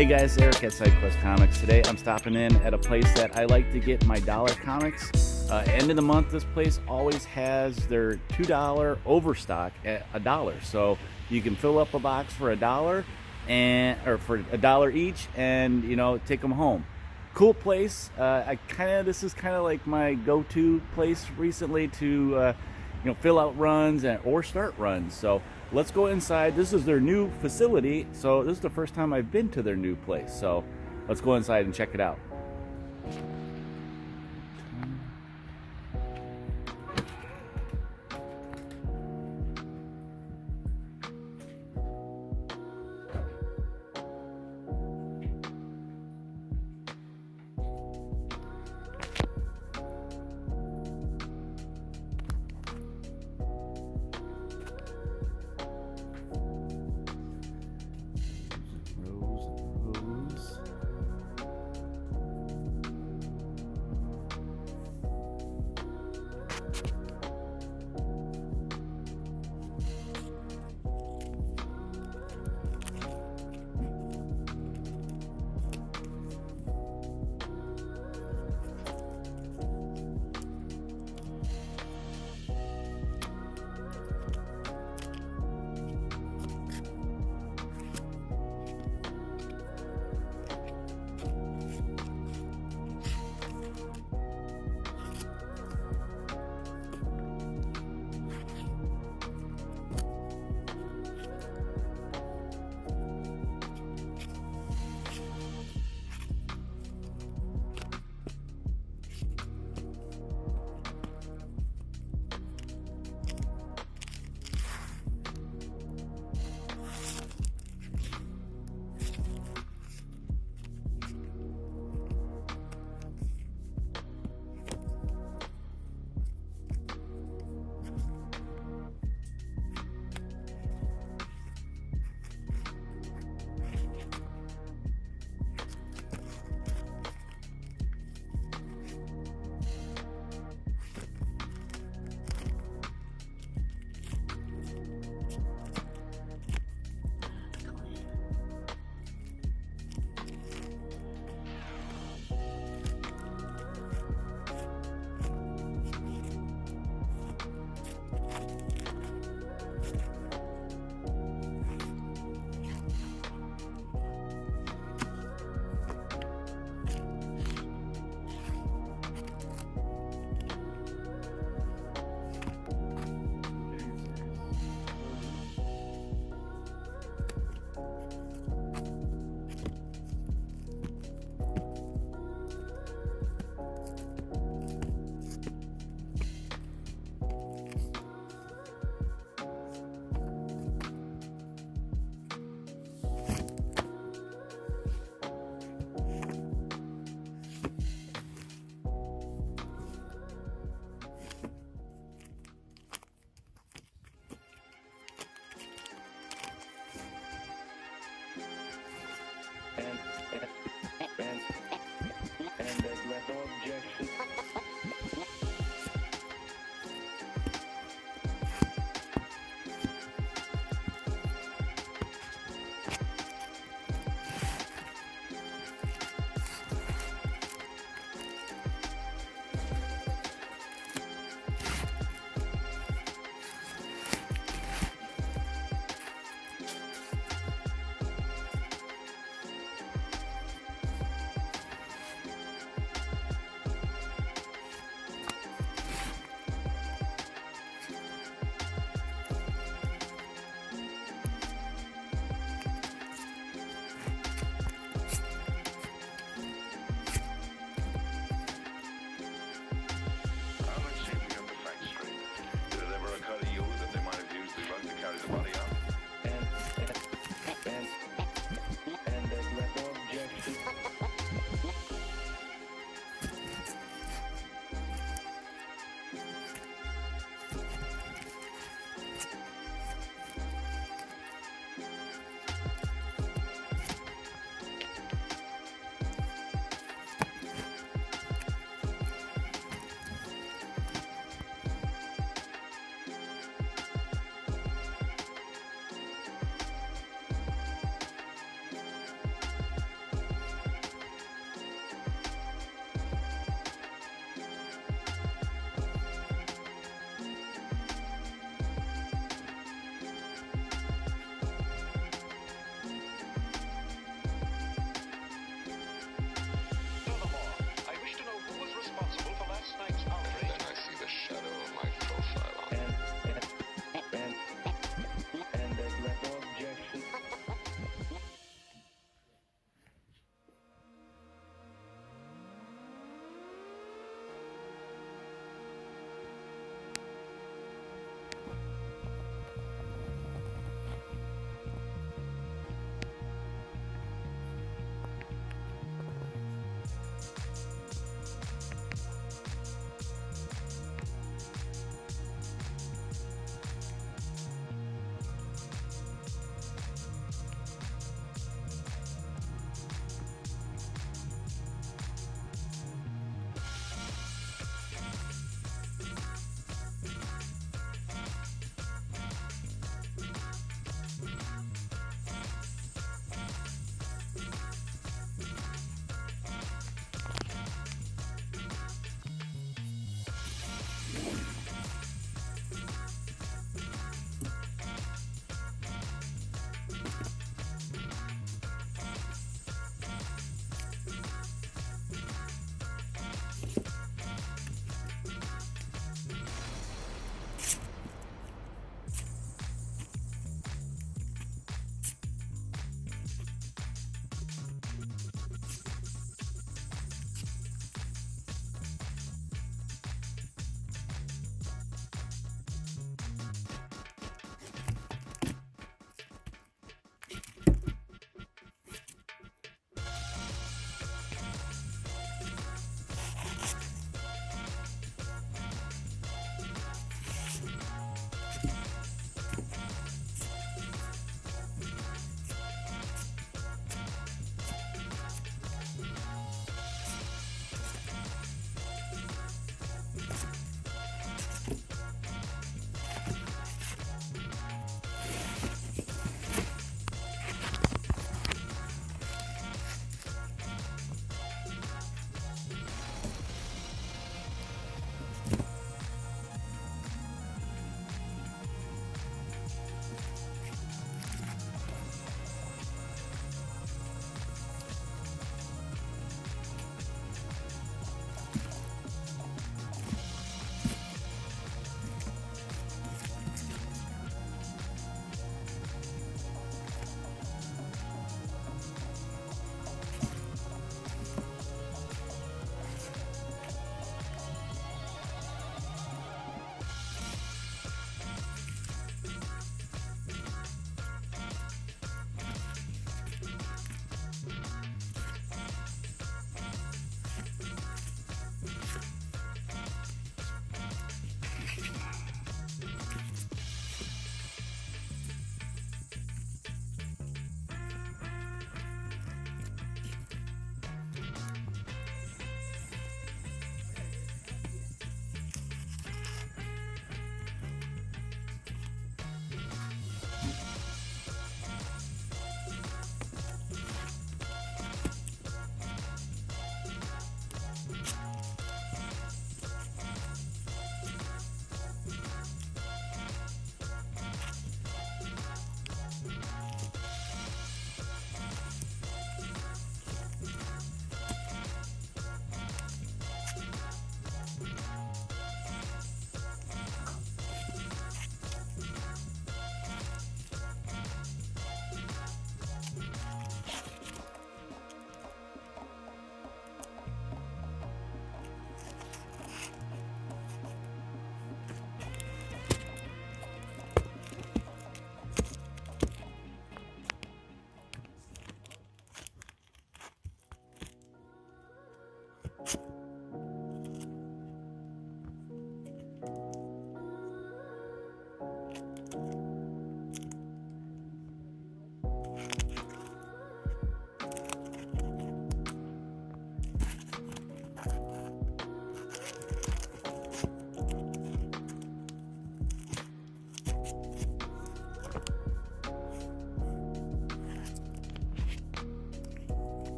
Hey guys, Eric at SideQuest Comics. Today I'm stopping in at a place that I like to get my dollar comics. End of the month, this place always has their $2 overstock at $1. So you can fill up a box for $1 or for $1 each, and take them home. Cool place. This is kind of like my go-to place recently to fill out runs or start runs. So let's go inside. This is their new facility, so this is the first time I've been to their new place. So let's go inside and check it out.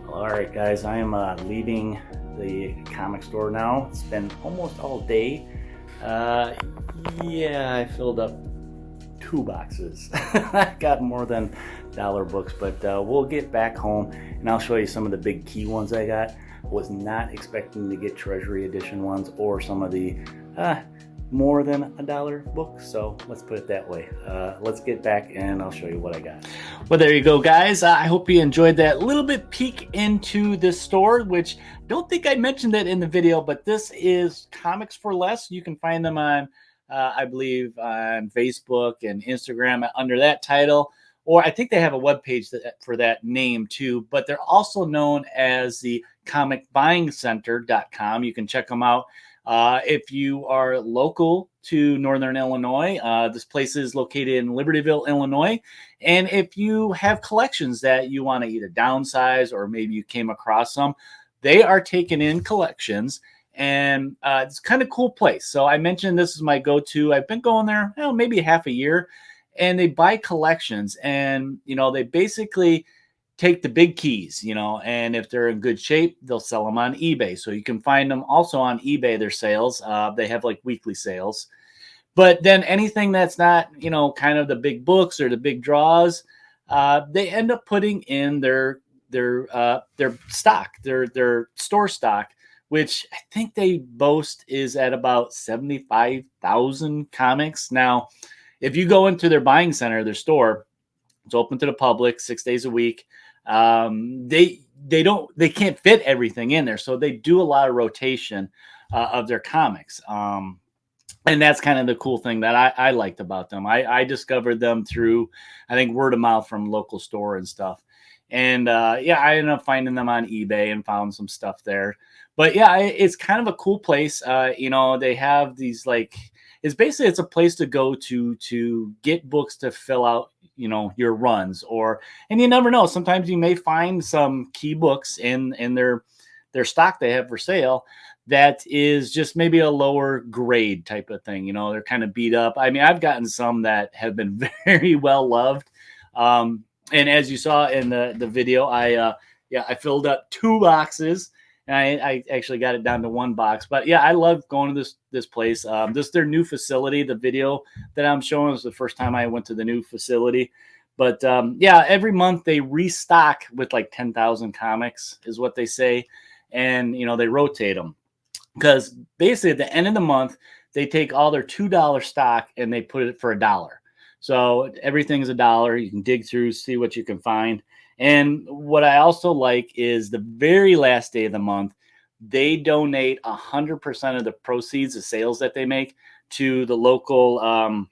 All right, guys, I am leaving the comic store now. It's been almost all day. Yeah, I filled up 2 boxes. I got more than dollar books, but we'll get back home and I'll show you some of the big key ones I got. Was not expecting to get Treasury Edition ones or some of the more than $1 books, so let's put it that way. Let's get back and I'll show you what I got. Well, there you go, guys. I hope you enjoyed that little bit peek into this store, which I don't think I mentioned that in the video, but this is Comics for Less. You can find them on I believe on Facebook and Instagram under that title, or I think they have a webpage for that name too, but they're also known as the comicbuyingcenter.com. You can check them out. If you are local to Northern Illinois, this place is located in Libertyville, Illinois. And if you have collections that you want to either downsize or maybe you came across some, they are taking in collections. And it's kind of cool place. So I mentioned this is my go-to. I've been going there maybe half a year, and they buy collections, and they basically take the big keys, and if they're in good shape, they'll sell them on eBay. So you can find them also on eBay, their sales. They have like weekly sales. But then anything that's not, kind of the big books or the big draws, they end up putting in their stock, their store stock, which I think they boast is at about 75,000 comics. Now, if you go into their buying center, their store, it's open to the public 6 days a week. They can't fit everything in there, so they do a lot of rotation of their comics. And that's kind of the cool thing that I liked about them. I discovered them through, I think, word of mouth from local store and stuff. And I ended up finding them on eBay and found some stuff there. But yeah, it's kind of a cool place. They have these it's a place to go to get books to fill out, your runs, and you never know. Sometimes you may find some key books in their stock they have for sale that is just maybe a lower grade type of thing. They're kind of beat up. I mean, I've gotten some that have been very well loved. And as you saw in the video, I filled up 2 boxes, And I actually got it down to one box. But yeah, I love going to this place. This is their new facility. The video that I'm showing was the first time I went to the new facility. But yeah, every month they restock with like 10,000 comics is what they say. And, you know, they rotate them. Because basically at the end of the month, they take all their $2 stock and they put it for $1. So everything's $1. You can dig through, see what you can find. And what I also like is the very last day of the month, they donate 100% of the proceeds, the sales that they make, to the local.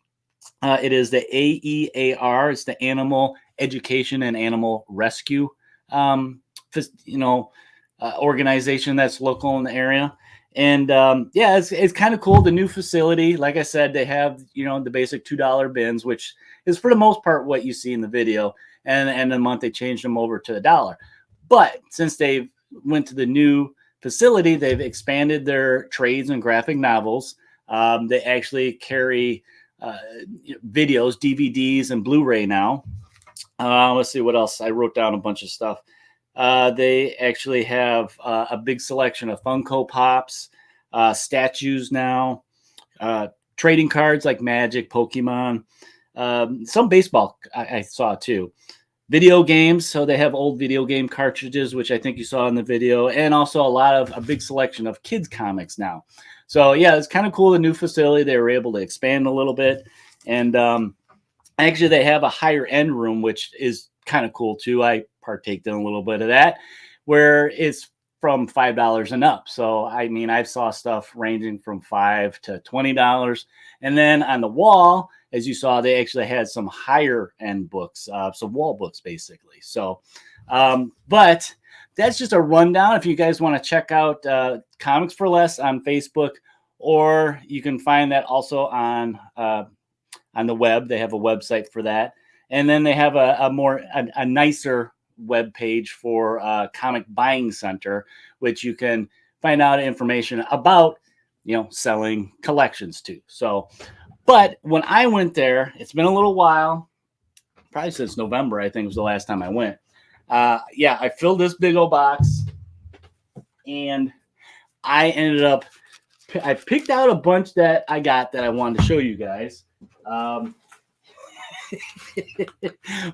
It is the AEAR. It's the Animal Education and Animal Rescue, you know, organization that's local in the area. And yeah, it's kind of cool. The new facility, like I said, they have, you know, the basic $2 bins, which is for the most part what you see in the video. And in the month they changed them over to $1. But since they went to the new facility, they've expanded their trades and graphic novels. They actually carry videos, DVDs, and Blu-ray now. Let's see what else. I wrote down a bunch of stuff. They actually have a big selection of Funko Pops, statues now, trading cards like Magic, Pokemon, some baseball I saw too. Video games, so they have old video game cartridges, which I think you saw in the video, and also a big selection of kids comics now. So yeah, it's kind of cool. The new facility, they were able to expand a little bit, and actually they have a higher end room, which is kind of cool too. I partaked in a little bit of that, where it's from $5 and up. So I mean, I saw stuff ranging from $5 to $20, and then on the wall, as you saw, they actually had some higher end books, some wall books basically. So, but that's just a rundown. If you guys want to check out Comics for Less on Facebook, or you can find that also on the web. They have a website for that, and then they have a nicer web page for Comic Buying Center, which you can find out information about, you know, selling collections too. So. But when I went there, it's been a little while, probably since November, I think was the last time I went. Yeah, I filled this big old box, and I picked out a bunch that I got that I wanted to show you guys. But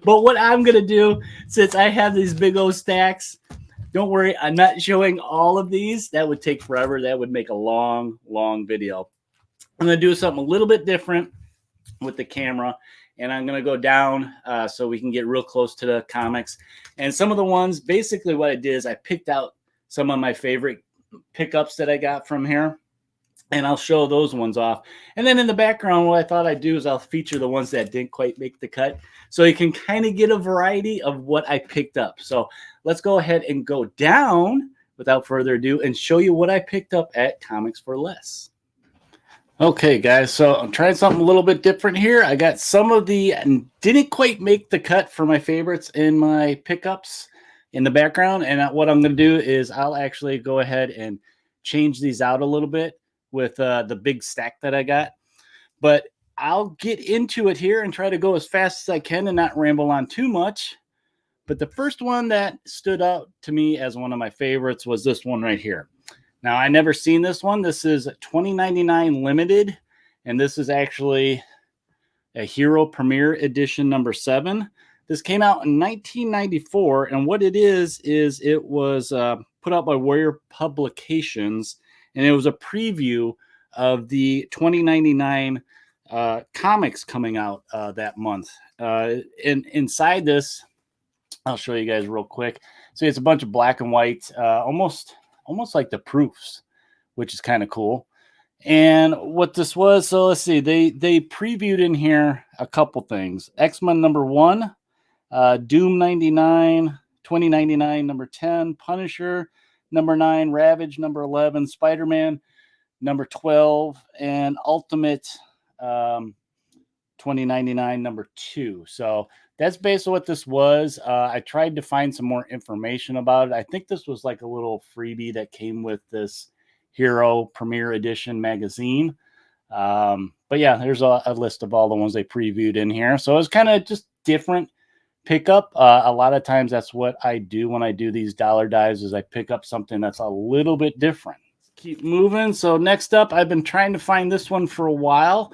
what I'm going to do, since I have these big old stacks, don't worry, I'm not showing all of these. That would take forever. That would make a long, long video. I'm going to do something a little bit different with the camera, and I'm going to go down so we can get real close to the comics. And some of the ones, basically what I did is I picked out some of my favorite pickups that I got from here, and I'll show those ones off. And then in the background, what I thought I'd do is I'll feature the ones that didn't quite make the cut, so you can kind of get a variety of what I picked up. So let's go ahead and go down without further ado and show you what I picked up at Comics for Less. Okay, guys, so I'm trying something a little bit different here. I got some of the didn't quite make the cut for my favorites in my pickups in the background. And what I'm going to do is I'll actually go ahead and change these out a little bit with the big stack that I got. But I'll get into it here and try to go as fast as I can and not ramble on too much. But the first one that stood out to me as one of my favorites was this one right here. Now, I never seen this one. This is 2099 limited, and this is actually a Hero Premiere Edition number 7. This came out in 1994, and what it is it was put out by Warrior Publications, and it was a preview of the 2099 comics coming out that month. And inside this, I'll show you guys real quick. See, it's a bunch of black and white, almost like the proofs, which is kind of cool. And what this was, so let's see, they previewed in here a couple things. X-Men number 1, Doom 99, 2099 number 10, Punisher number 9, Ravage number 11, Spider-Man number 12, and Ultimate 2099 number 2. So that's basically what this was. I tried to find some more information about it. I think this was like a little freebie that came with this Hero Premiere Edition magazine. But yeah, there's a list of all the ones they previewed in here. So it's kind of just different pickup. A lot of times that's what I do when I do these dollar dives is I pick up something that's a little bit different. Keep moving. So next up, I've been trying to find this one for a while.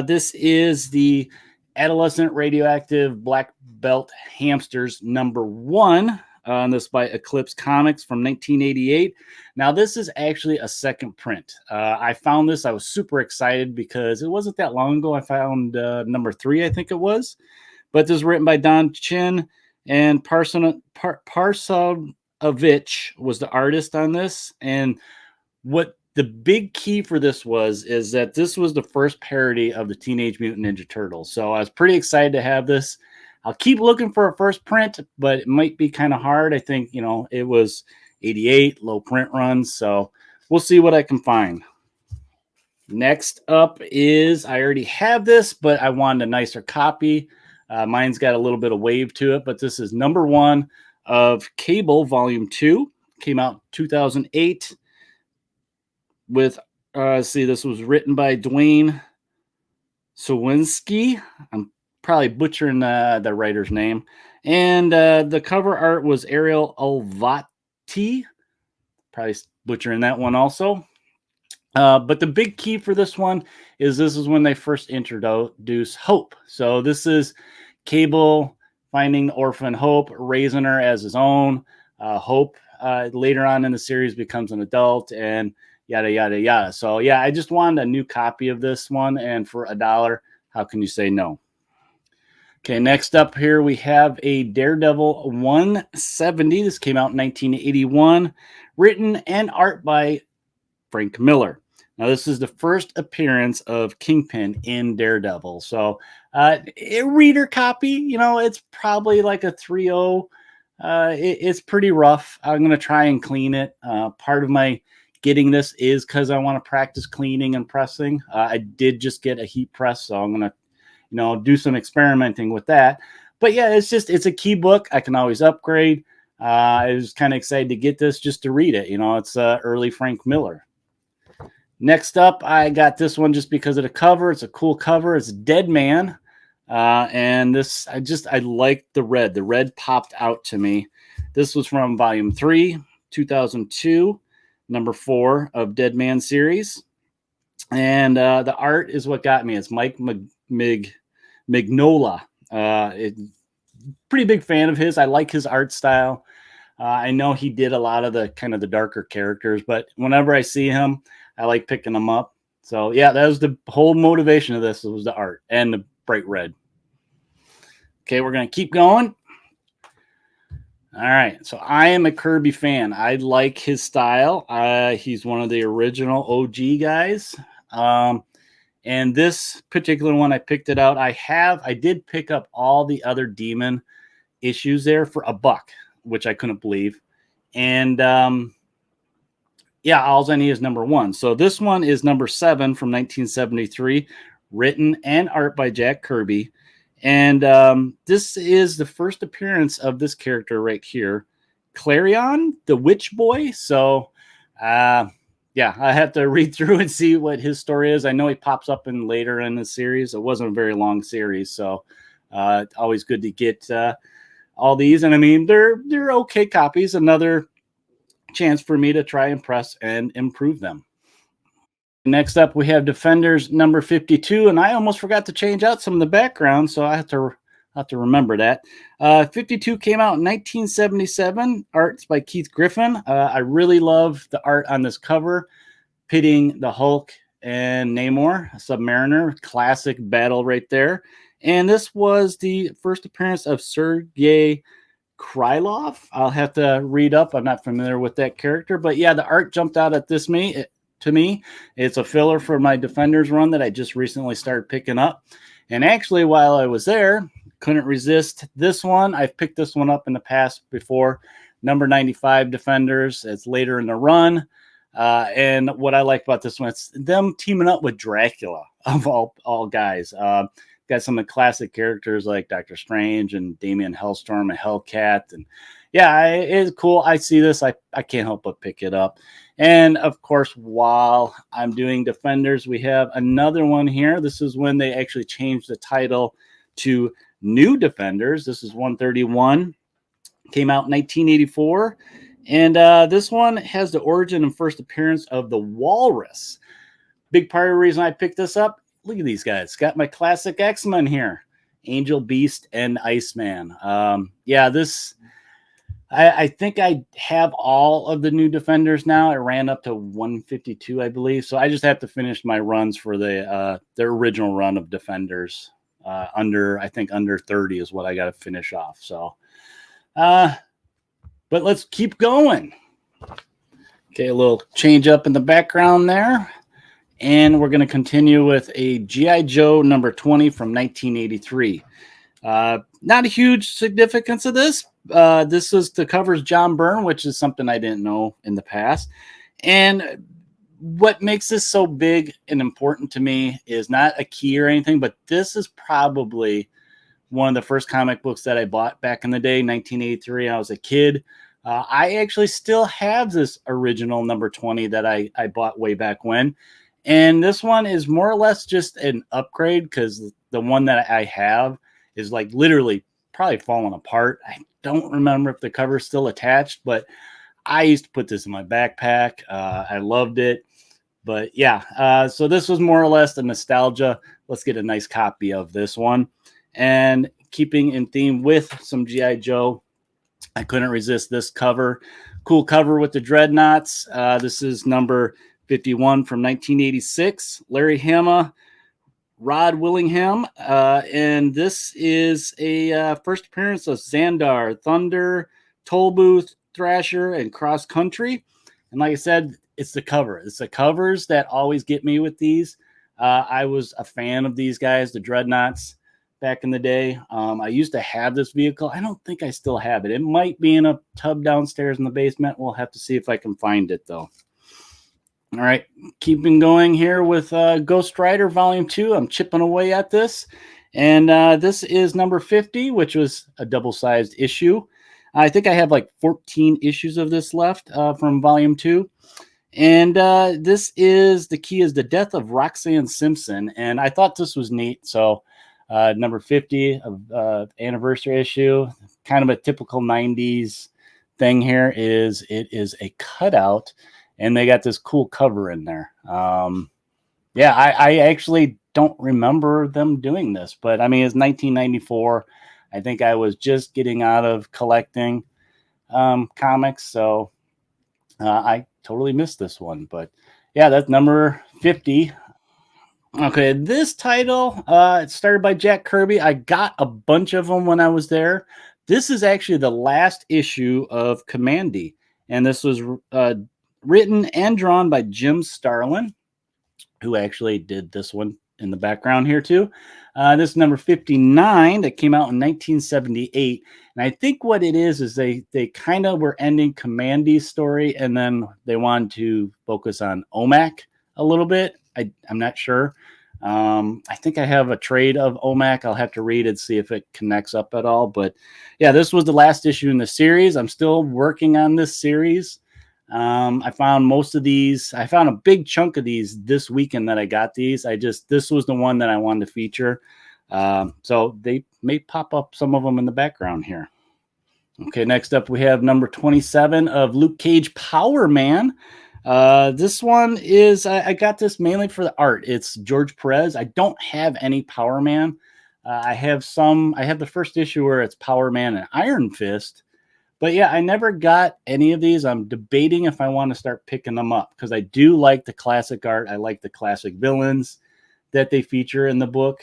This is the Adolescent Radioactive Black Belt Hamsters #1. And this by Eclipse Comics from 1988. Now, this is actually a second print. I found this. I was super excited because it wasn't that long ago. I found #3, I think it was. But this is written by Don Chin, and Parsonavich was the artist on this. And what the big key for this is that this was the first parody of the Teenage Mutant Ninja Turtles. So I was pretty excited to have this. I'll keep looking for a first print, but it might be kind of hard. I think, it was 88, low print runs. So we'll see what I can find. Next up is, I already have this, but I wanted a nicer copy. Mine's got a little bit of wave to it, but this is #1 of Cable Volume 2. Came out 2008 with, this was written by Dwayne Sowinski. I'm probably butchering the writer's name. And the cover art was Ariel Alvati. Probably butchering that one also. But the big key for this one is this is when they first introduce Hope. So this is Cable finding the orphan Hope, raising her as his own. Hope later on in the series becomes an adult, and yada, yada, yada. So yeah, I just wanted a new copy of this one, and for $1, how can you say no? Okay, next up here we have a Daredevil 170. This came out in 1981, written and art by Frank Miller. Now, this is the first appearance of Kingpin in Daredevil. So, a reader copy, it's probably like a 3.0. It's pretty rough. I'm going to try and clean it. Part of my getting this is because I want to practice cleaning and pressing. I did just get a heat press, so I'm going to, do some experimenting with that. But yeah, it's a key book. I can always upgrade. I was kind of excited to get this just to read it. It's early Frank Miller. Next up, I got this one just because of the cover. It's a cool cover. It's Dead Man. And this, I like the red. The red popped out to me. This was from Volume 3, 2002, #4 of Dead Man series. And the art is what got me. It's Mike Mignola. Pretty big fan of his. I like his art style. I know he did a lot of the kind of the darker characters, but whenever I see him, I like picking them up. So yeah, that was the whole motivation of this. It was the art and the bright red. Okay, we're going to keep going. All right, so I am a Kirby fan. I like his style. He's one of the original OG guys. And this particular one, I picked it out. I did pick up all the other Demon issues there for $1, which I couldn't believe. And yeah, all I need is #1. So this one is #7 from 1973, written and art by Jack Kirby. And this is the first appearance of this character right here, Clarion, the Witch Boy. So yeah, I have to read through and see what his story is. I know he pops up in later in the series. It wasn't a very long series, so always good to get all these. And I mean, they're okay copies. Another chance for me to try and press and improve them. Next up, we have Defenders #52, and I almost forgot to change out some of the background, so I have to remember that. 52 came out in 1977. Art's by Keith Griffin. I really love the art on this cover, pitting the Hulk and Namor, Submariner. Classic battle right there. And this was the first appearance of Sergei Krylov. I'll have to read up. I'm not familiar with that character, but yeah, the art jumped out at to me. It's a filler for my Defenders run that I just recently started picking up. And actually, while I was there, couldn't resist this one. I've picked this one up in the past before. #95 Defenders. It's later in the run. And what I like about this one, it's them teaming up with Dracula, of all guys. Got some of the classic characters like Doctor Strange and Damien Hellstorm and Hellcat. And yeah, it's cool. I see this. I can't help but pick it up. And of course, while I'm doing Defenders, we have another one here. This is when they actually changed the title to New Defenders. This is 131. Came out in 1984. And this one has the origin and first appearance of the Walrus. Big part of the reason I picked this up, look at these guys. Got my classic X-Men here. Angel, Beast, and Iceman. Yeah, this... I think I have all of the New Defenders now. It ran up to 152, I believe. So I just have to finish my runs for the original run of Defenders. I think under 30 is what I got to finish off. So, but let's keep going. Okay, a little change up in the background there. And we're going to continue with a G.I. Joe number 20 from 1983. Not a huge significance of this. This is the cover's John Byrne, which is something I didn't know in the past. And what makes this so big and important to me is not a key or anything, but this is probably one of the first comic books that I bought back in the day, 1983. I was a kid. I actually still have this original number 20 that I bought way back when. And this one is more or less just an upgrade because the one that I have is like literally probably falling apart. I don't remember if the cover's still attached, but I used to put this in my backpack. I loved it. But yeah, so this was more or less the nostalgia. Let's get a nice copy of this one. And keeping in theme with some G.I. Joe, I couldn't resist this cover. Cool cover with the dreadnoughts. This is number 51 from 1986. Larry Hama, Rod Willingham, and this is a first appearance of Xandar, Thunder, Tollbooth, Thrasher, and Cross Country. And like I said, it's the cover. It's the covers that always get me with these. I was a fan of these guys, the Dreadnoughts, back in the day. I used to have this vehicle. I don't think I still have it. It might be in a tub downstairs in the basement. We'll have to see if I can find it, though. All right, keeping going here with Ghost Rider Volume 2. I'm chipping away at this. And this is number 50, which was a double-sized issue. I think I have like 14 issues of this left from Volume 2. And this is, the key is the death of Roxanne Simpson. And I thought this was neat. So number 50 of anniversary issue, kind of a typical 90s thing here is it is a cutout. And they got this cool cover in there. Yeah, I actually don't remember them doing this. But, I mean, it's 1994. I think I was just getting out of collecting comics. So I totally missed this one. But, yeah, that's number 50. Okay, this title, it's started by Jack Kirby. I got a bunch of them when I was there. This is actually the last issue of Commandy. And this was... written and drawn by Jim Starlin, who actually did this one in the background here too. This is number 59 that came out in 1978. And I think what it is they kind of were ending Commandy's story, and then they wanted to focus on OMAC a little bit. I'm not sure. I think I have a trade of OMAC. I'll have to read it, see if it connects up at all. But yeah, this was the last issue in the series. I'm still working on this series. I found most of these. I found a big chunk of these this weekend that I got these. This was the one that I wanted to feature. So they may pop up some of them in the background here. Okay, next up we have number 27 of Luke Cage Power Man. This one is, I got this mainly for the art. It's George Perez. I don't have any Power Man. I have the first issue where it's Power Man and Iron Fist. But yeah, I never got any of these. I'm debating if I want to start picking them up because I do like the classic art. I like the classic villains that they feature in the book.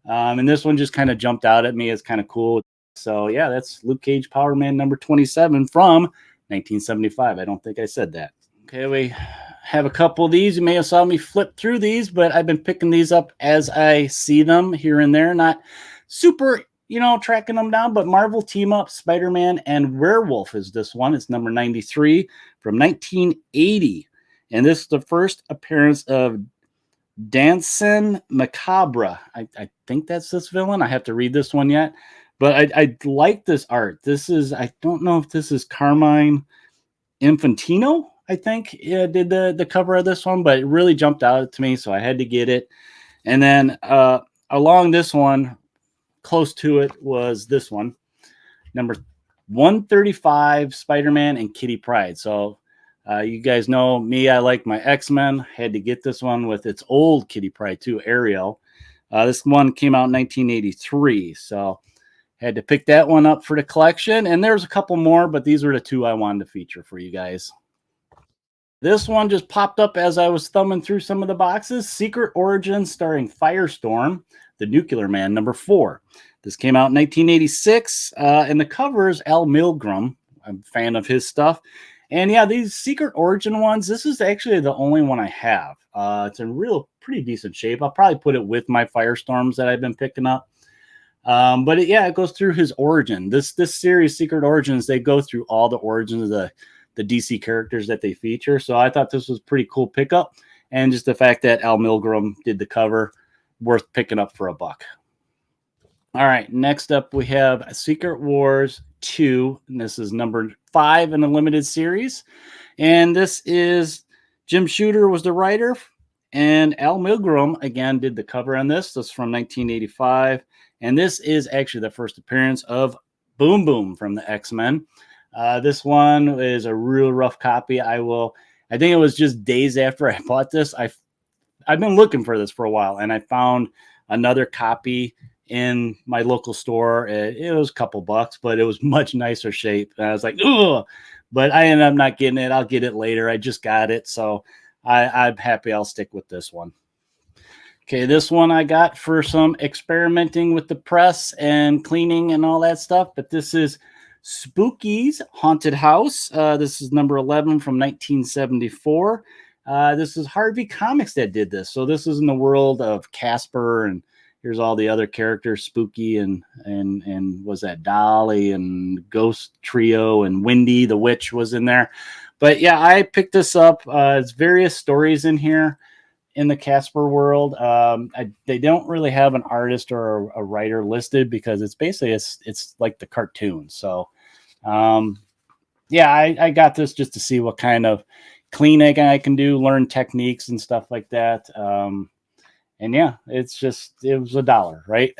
And this one just kind of jumped out at me as kind of cool. So yeah, that's Luke Cage Power Man number 27 from 1975. I don't think I said that. Okay, we have a couple of these. You may have saw me flip through these, but I've been picking these up as I see them here and there. Not super, tracking them down, but Marvel Team Up, Spider-Man, and Werewolf is this one. It's number 93 from 1980. And this is the first appearance of Danson Macabre. I think that's this villain. I have to read this one yet. But I like this art. I don't know if this is Carmine Infantino, I think, did the cover of this one, but it really jumped out to me, so I had to get it. And then along this one, close to it was this one, number 135, Spider-Man and Kitty Pryde. So you guys know me, I like my X-Men. Had to get this one with its old Kitty Pryde too, Ariel. This one came out in 1983, so had to pick that one up for the collection. And there's a couple more, but these were the two I wanted to feature for you guys. This one just popped up as I was thumbing through some of the boxes. Secret Origins starring Firestorm, the Nuclear Man, number 4. This came out in 1986, and the cover is Al Milgrom. I'm a fan of his stuff. And yeah, these Secret Origin ones, this is actually the only one I have. It's in pretty decent shape. I'll probably put it with my Firestorms that I've been picking up. But it goes through his origin. This series, Secret Origins, they go through all the origins of the DC characters that they feature. So I thought this was a pretty cool pickup. And just the fact that Al Milgrom did the cover, worth picking up for $1. All right, next up we have Secret Wars 2, and this is number 5 in the limited series. And this is Jim Shooter was the writer, and Al Milgrom again did the cover on this. This is from 1985, and this is actually the first appearance of Boom Boom from the X-Men. This one is a real rough copy. I think it was just days after I bought this. I've been looking for this for a while, and I found another copy in my local store. It was a couple bucks, but it was much nicer shape. And I was like, ugh, but I ended up not getting it. I'll get it later. I just got it. So I'm happy I'll stick with this one. Okay, this one I got for some experimenting with the press and cleaning and all that stuff. But this is Spooky's Haunted House. This is number 11 from 1974. This is Harvey Comics that did this. So this is in the world of Casper, and here's all the other characters, Spooky and was that Dolly and Ghost Trio and Wendy the Witch was in there. But yeah, I picked this up. It's various stories in here in the Casper world. They don't really have an artist or a writer listed because it's basically it's like the cartoon. So I got this just to see what kind of cleaning I can do, learn techniques and stuff like that. And yeah, it was $1, right?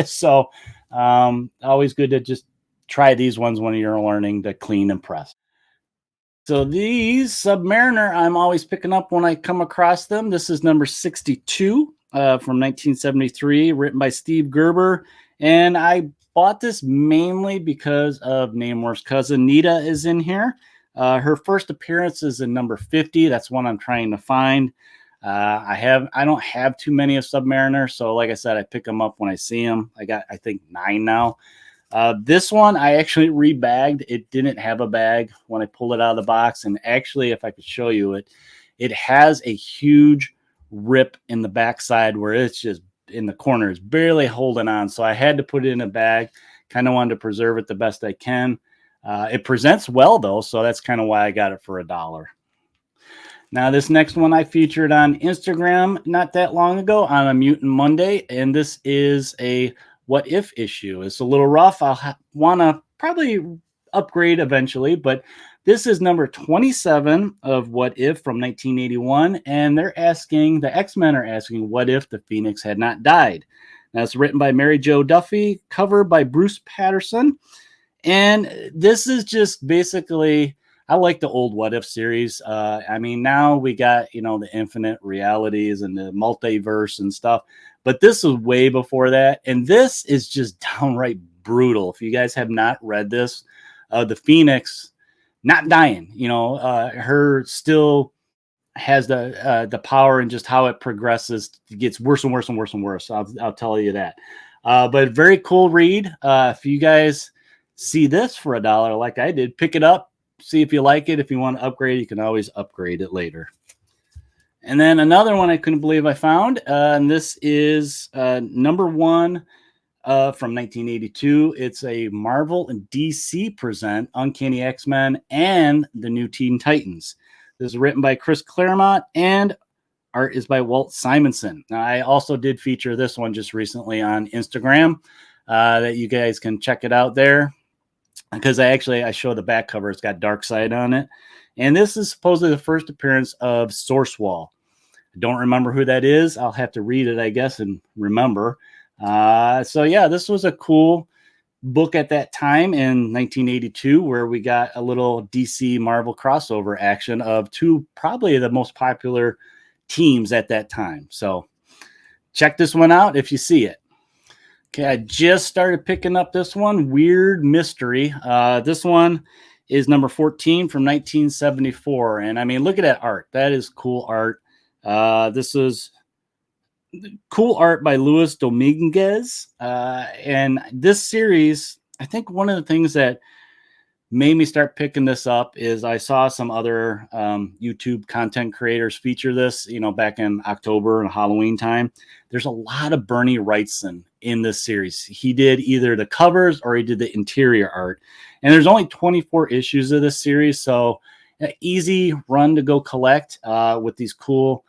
So always good to just try these ones when you're learning to clean and press. So these Submariner, I'm always picking up when I come across them. This is number 62 from 1973, written by Steve Gerber. And I bought this mainly because of Namor's cousin Nita is in here. Her first appearance is in number 50. That's one I'm trying to find. I don't have too many of Submariner, so like I said, I pick them up when I see them. I got, I think, 9 now. This one I actually rebagged. It didn't have a bag when I pulled it out of the box, and actually, if I could show you it has a huge rip in the backside where it's just in the corner. It's barely holding on, so I had to put it in a bag. Kind of wanted to preserve it the best I can. It presents well though, so that's kind of why I got it for $1. Now, this next one I featured on Instagram not that long ago on a Mutant Monday, and this is a What If issue. It's a little rough. I'll want to probably upgrade eventually, but this is number 27 of What If from 1981, and the X-Men are asking, what if the Phoenix had not died? Now, it's written by Mary Jo Duffy, cover by Bruce Patterson, and this is just basically... I like the old What If series. Now we got, the infinite realities and the multiverse and stuff, but this was way before that. And this is just downright brutal. If you guys have not read this, the Phoenix not dying, her still has the power, and just how it progresses, it gets worse and worse and worse and worse. I'll tell you that. But very cool read. If you guys see this for $1, like I did, pick it up. See if you like it. If you want to upgrade, you can always upgrade it later. And then another one I couldn't believe I found, and this is number 1 from 1982. It's a Marvel and DC present Uncanny X-Men and the New Teen Titans. This is written by Chris Claremont, and art is by Walt Simonson. Now, I also did feature this one just recently on Instagram, that you guys can check it out there. Because I show the back cover. It's got Darkseid on it. And this is supposedly the first appearance of Sourcewall. I don't remember who that is. I'll have to read it, I guess, and remember. So yeah, this was a cool book at that time in 1982, where we got a little DC Marvel crossover action of two probably the most popular teams at that time. So check this one out if you see it. Okay, I just started picking up this one, Weird Mystery. This one is number 14 from 1974. And I mean, look at that art. That is cool art. This is cool art by Luis Dominguez. And this series, I think one of the things that made me start picking this up is I saw some other YouTube content creators feature this, back in October and Halloween time. There's a lot of Bernie Wrightson in this series. He did either the covers or he did the interior art. And there's only 24 issues of this series, so an easy run to go collect with these cool,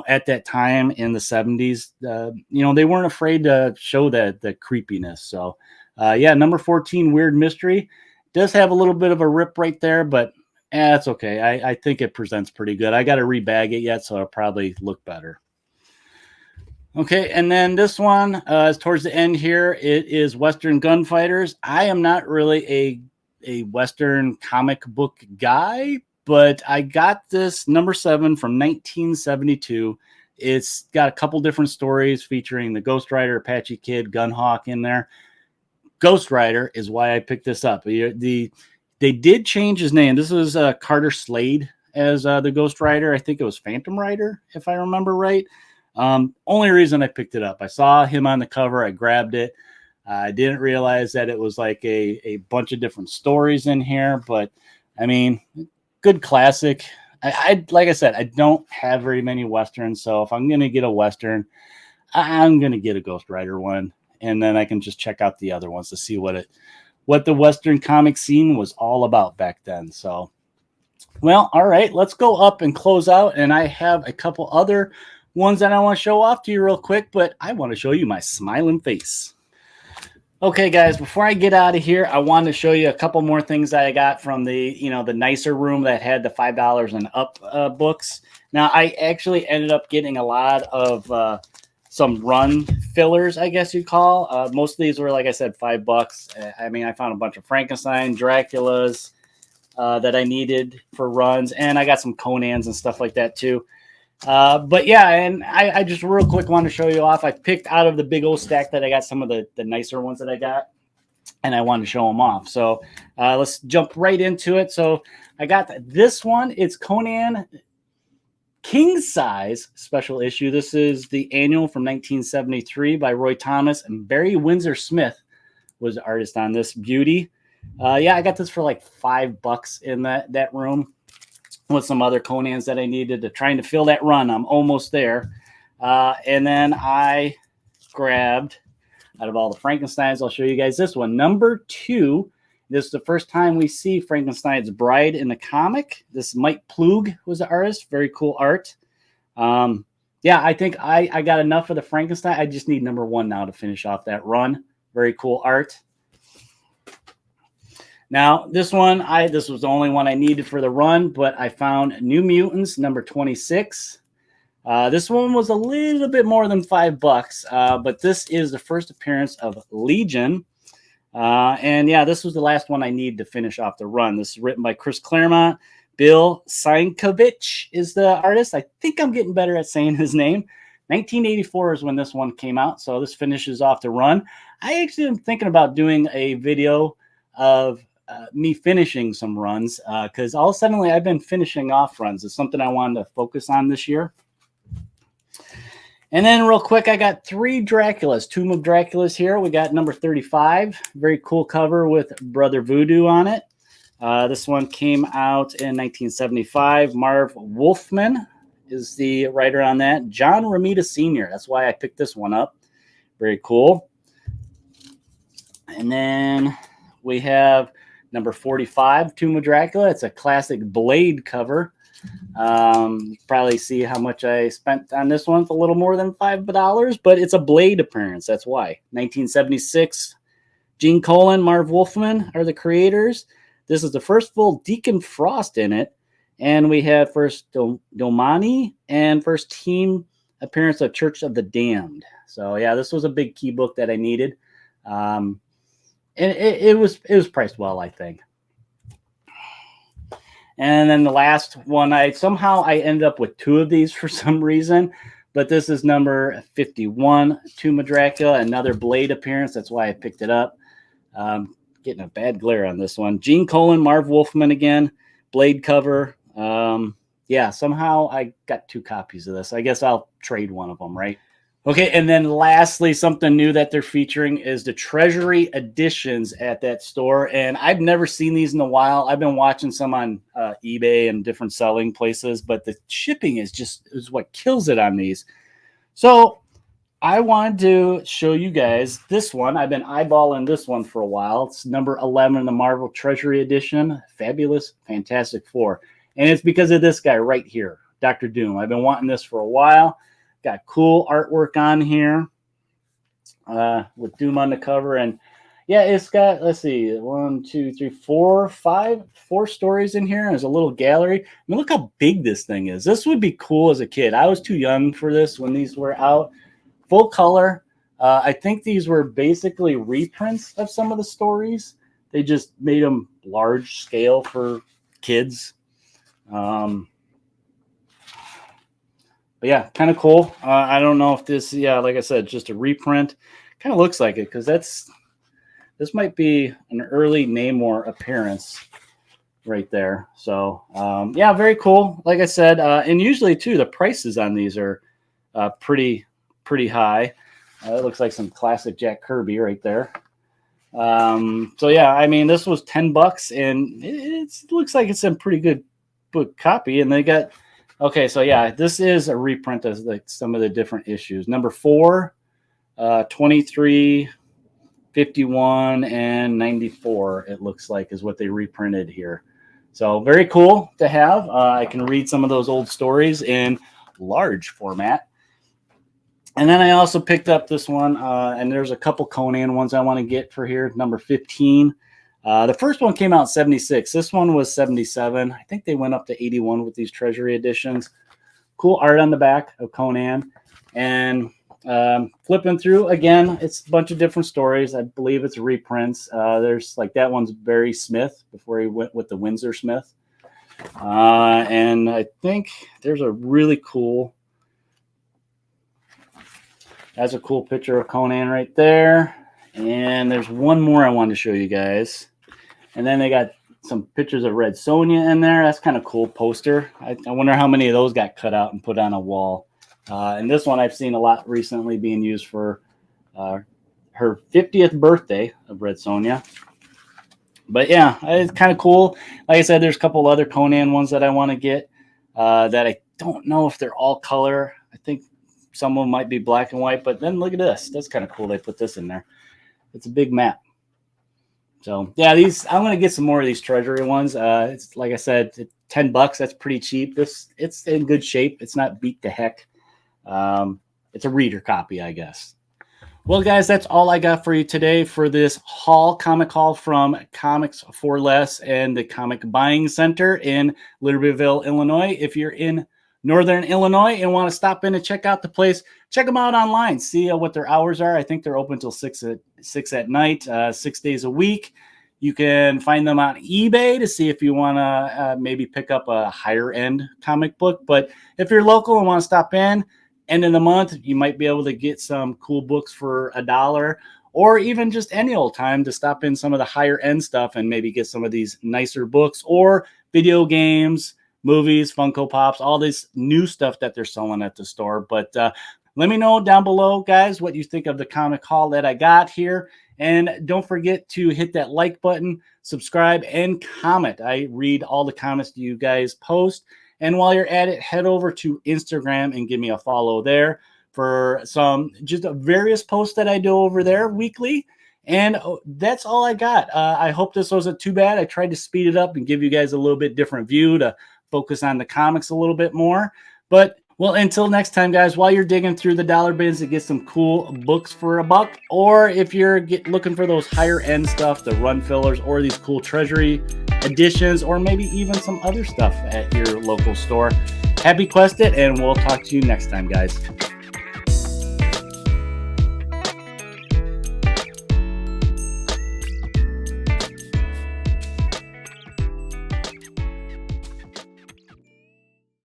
at that time in the 70s, they weren't afraid to show the creepiness. So yeah, number 14, Weird Mystery. Does have a little bit of a rip right there, but that's okay. I think it presents pretty good. I got to rebag it yet, so it'll probably look better. Okay, and then this one is towards the end here. It is Western Gunfighters. I am not really a Western comic book guy, but I got this number 7 from 1972. It's got a couple different stories featuring the Ghost Rider, Apache Kid, Gunhawk in there. Ghost Rider is why I picked this up. They did change his name. This was Carter Slade as the Ghost Rider. I think it was Phantom Rider, if I remember right. Only reason I picked it up, I saw him on the cover. I grabbed it. I didn't realize that it was like a bunch of different stories in here, but I mean, good classic. I like I said, I don't have very many Westerns, so if I'm going to get a Western, I'm going to get a Ghost Rider one. And then I can just check out the other ones to see what the Western comic scene was all about back then. So, well, all right, let's go up and close out. And I have a couple other ones that I want to show off to you real quick, but I want to show you my smiling face. Okay, guys, before I get out of here, I want to show you a couple more things that I got from the nicer room that had the $5 and up books. Now, I actually ended up getting a lot of some run fillers, I guess you'd call. Most of these were, like I said, $5. I mean, I found a bunch of Frankenstein, Draculas that I needed for runs, and I got some Conans and stuff like that too. But yeah, and I just real quick want to show you off. I picked out of the big old stack that I got some of the nicer ones that I got, and I wanted to show them off. So let's jump right into it. So I got this one. It's Conan King Size special issue. This is the annual from 1973 by Roy Thomas, and Barry Windsor Smith was the artist on this beauty. Yeah, I got this for like $5 in that room with some other Conans that I needed to trying to fill that run. I'm almost there. And then I grabbed, out of all the Frankensteins, I'll show you guys this one. Number 2. This is the first time we see Frankenstein's bride in the comic. This Mike Plug was the artist. Very cool art. Yeah, I think I got enough of the Frankenstein. I just need number 1 now to finish off that run. Very cool art. Now, this one, this was the only one I needed for the run, but I found New Mutants, number 26. This one was a little bit more than $5, but this is the first appearance of Legion. And yeah, this was the last one I needed to finish off the run. This is written by Chris Claremont. Bill Sienkiewicz is the artist. I think I'm getting better at saying his name. 1984 is when this one came out, so this finishes off the run. I actually am thinking about doing a video of me finishing some runs because all suddenly I've been finishing off runs. It's something I wanted to focus on this year. And then real quick, I got 3 Draculas, Tomb of Draculas here. We got number 35, very cool cover with Brother Voodoo on it. This one came out in 1975. Marv Wolfman is the writer on that. John Romita Sr., that's why I picked this one up. Very cool. And then we have number 45, Tomb of Dracula. It's a classic Blade cover. You can probably see how much I spent on this one. It's a little more than $5, but it's a Blade appearance. That's why. 1976, Gene Colan, Marv Wolfman are the creators. This is the first full Deacon Frost in it. And we have first Domani and first Team appearance of Church of the Damned. So yeah, this was a big key book that I needed. And it was priced well, I think. And then the last one, I ended up with 2 of these for some reason, but this is number 51, Tomb of Dracula, another Blade appearance. That's why I picked it up. Getting a bad glare on this one. Gene Colan, Marv Wolfman again, Blade cover. Yeah, somehow I got 2 copies of this. I guess I'll trade one of them, right? Okay, and then lastly, something new that they're featuring is the Treasury editions at that store. And I've never seen these in a while. I've been watching some on eBay and different selling places, but the shipping is what kills it on these. So I wanted to show you guys this one. I've been eyeballing this one for a while. It's number 11 in the Marvel Treasury edition, Fabulous Fantastic Four. And it's because of this guy right here, Dr. Doom. I've been wanting this for a while. Got cool artwork on here with Doom on the cover. And yeah, it's got, let's see, 1, 2, 3, 4, 5, 4 stories in here. There's a little gallery. I mean, look how big this thing is. This would be cool as a kid. I was too young for this when these were out. Full color. I think these were basically reprints of some of the stories. They just made them large scale for kids. But yeah, kind of cool. I don't know if this, like I said, just a reprint. Kind of looks like it because this might be an early Namor appearance right there. So yeah, very cool. Like I said, and usually too, the prices on these are pretty high. It looks like some classic Jack Kirby right there. So yeah, I mean, this was $10, and it looks like it's a pretty good book copy. And they got. Okay, so yeah, this is a reprint of like some of the different issues. Number 4, 23, 51, and 94, it looks like, is what they reprinted here. So very cool to have. I can read some of those old stories in large format. And then I also picked up this one, and there's a couple Conan ones I want to get for here. Number 15. The first one came out in 76. This one was 77. I think they went up to 81 with these Treasury editions. Cool art on the back of Conan. And flipping through, again, it's a bunch of different stories. I believe it's reprints. There's like that one's Barry Smith before he went with the Windsor Smith. And I think there's a really cool, that's a cool picture of Conan right there. And there's one more I wanted to show you guys. And then they got some pictures of Red Sonja in there. That's kind of cool poster. I wonder how many of those got cut out and put on a wall. And this one I've seen a lot recently being used for her 50th birthday of Red Sonja. But yeah, it's kind of cool. Like I said, there's a couple other Conan ones that I want to get that I don't know if they're all color. I think some of them might be black and white. But then look at this. That's kind of cool. They put this in there. It's a big map. So yeah, I'm going to get some more of these Treasury ones. It's like I said, $10. That's pretty cheap. It's in good shape. It's not beat to heck. It's a reader copy, I guess. Well, guys, that's all I got for you today for this comic haul from Comics for Less and the Comic Buying Center in Libertyville, Illinois. If you're in Northern Illinois and want to stop in and check out the place, check them out online. See what their hours are. I think they're open till 6 at night, 6 days a week. You can find them on eBay to see if you want to maybe pick up a higher end comic book. But if you're local and want to stop in, end of the month, you might be able to get some cool books for $1, or even just any old time to stop in some of the higher end stuff and maybe get some of these nicer books or video games, movies, Funko Pops, all this new stuff that they're selling at the store. But let me know down below, guys, what you think of the comic haul that I got here. And don't forget to hit that like button, subscribe, and comment. I read all the comments that you guys post. And while you're at it, head over to Instagram and give me a follow there for some just various posts that I do over there weekly. And that's all I got. I hope this wasn't too bad. I tried to speed it up and give you guys a little bit different view to focus on the comics a little bit more. But, well, until next time, guys, while you're digging through the dollar bins to get some cool books for $1, or if you're looking for those higher end stuff, the run fillers, or these cool Treasury editions, or maybe even some other stuff at your local store, happy quested, and we'll talk to you next time, guys.